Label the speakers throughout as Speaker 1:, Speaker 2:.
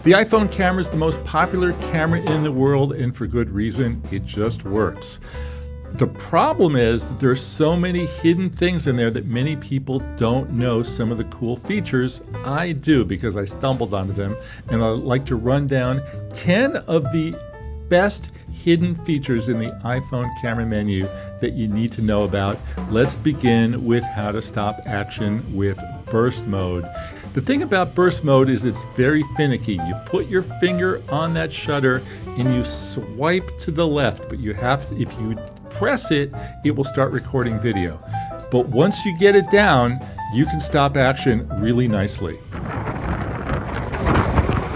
Speaker 1: The iPhone camera is the most popular camera in the world, and for good reason. It just works. The problem is that there's so many hidden things in there that many people don't know some of the cool features. I do, because I stumbled onto them, and I'd like to run down 10 of the best hidden features in the iPhone camera menu that you need to know about. Let's begin with how to stop action with burst mode. The thing about burst mode is it's very finicky. You put your finger on that shutter and you swipe to the left, but you have to, if you press it, it will start recording video. But once you get it down, you can stop action really nicely.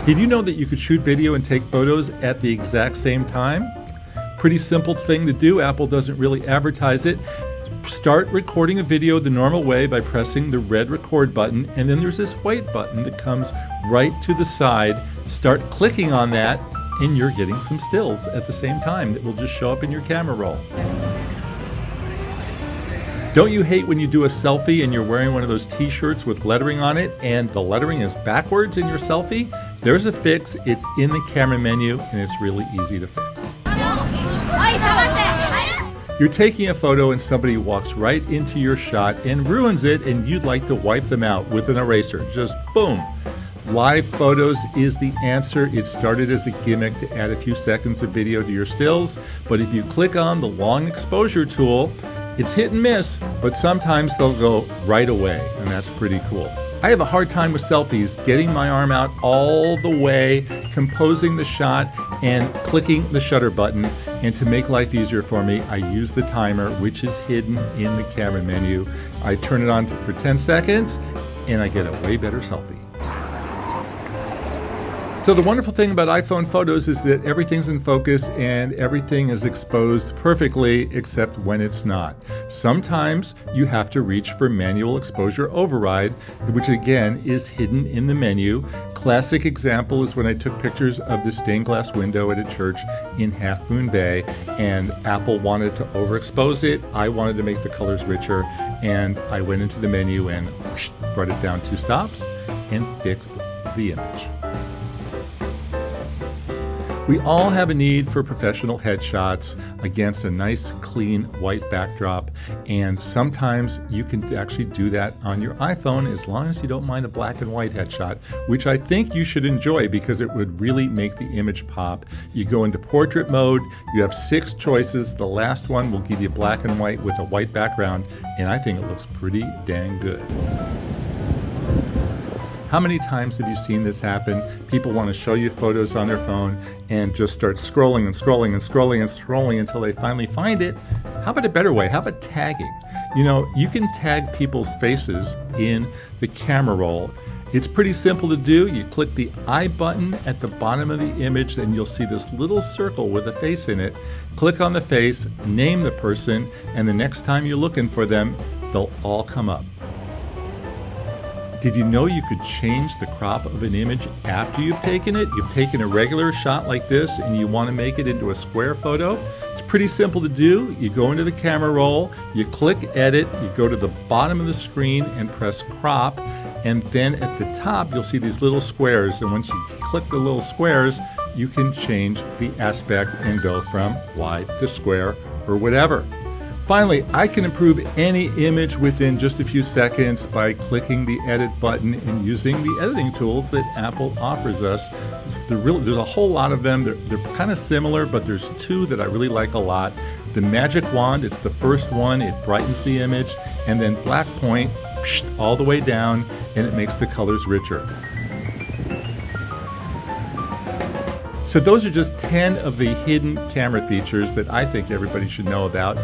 Speaker 1: Did you know that you could shoot video and take photos at the exact same time? Pretty simple thing to do. Apple doesn't really advertise it. Start recording a video the normal way by pressing the red record button, and then there's this white button that comes right to the side. Start clicking on that, and you're getting some stills at the same time that will just show up in your camera roll. Don't you hate when you do a selfie and you're wearing one of those t-shirts with lettering on it and the lettering is backwards in your selfie? There's a fix. It's in the camera menu and it's really easy to fix. You're taking a photo and somebody walks right into your shot and ruins it, and you'd like to wipe them out with an eraser. Just boom. Live photos is the answer. It started as a gimmick to add a few seconds of video to your stills, but if you click on the long exposure tool, it's hit and miss, but sometimes they'll go right away, and that's pretty cool. I have a hard time with selfies, getting my arm out all the way, composing the shot, and clicking the shutter button. And to make life easier for me, I use the timer, which is hidden in the camera menu. I turn it on for 10 seconds, and I get a way better selfie. So the wonderful thing about iPhone photos is that everything's in focus and everything is exposed perfectly except when it's not. Sometimes you have to reach for manual exposure override, which again is hidden in the menu. Classic example is when I took pictures of the stained glass window at a church in Half Moon Bay, and Apple wanted to overexpose it. I wanted to make the colors richer, and I went into the menu and brought it down 2 stops and fixed the image. We all have a need for professional headshots against a nice, clean, white backdrop, and sometimes you can actually do that on your iPhone as long as you don't mind a black and white headshot, which I think you should enjoy because it would really make the image pop. You go into portrait mode, you have 6 choices. The last one will give you black and white with a white background, and I think it looks pretty dang good. How many times have you seen this happen? People want to show you photos on their phone and just start scrolling and scrolling and scrolling and scrolling until they finally find it. How about a better way? How about tagging? You know, you can tag people's faces in the camera roll. It's pretty simple to do. You click the I button at the bottom of the image and you'll see this little circle with a face in it. Click on the face, name the person, and the next time you're looking for them, they'll all come up. Did you know you could change the crop of an image after you've taken it? You've taken a regular shot like this and you want to make it into a square photo? It's pretty simple to do. You go into the camera roll, you click edit, you go to the bottom of the screen and press crop, and then at the top you'll see these little squares, and once you click the little squares, you can change the aspect and go from wide to square or whatever. Finally, I can improve any image within just a few seconds by clicking the edit button and using the editing tools that Apple offers us. There's a whole lot of them. They're kind of similar, but there's 2 that I really like a lot. The magic wand, it's the first one. It brightens the image, and then black point all the way down, and it makes the colors richer. So those are just 10 of the hidden camera features that I think everybody should know about.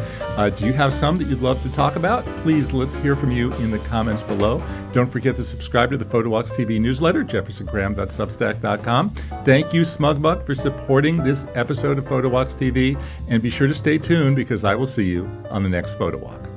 Speaker 1: Do you have some that you'd love to talk about? Please, let's hear from you in the comments below. Don't forget to subscribe to the PhotoWalks TV newsletter, jeffersongraham.substack.com. Thank you, SmugMug, for supporting this episode of PhotoWalks TV, and be sure to stay tuned because I will see you on the next PhotoWalk.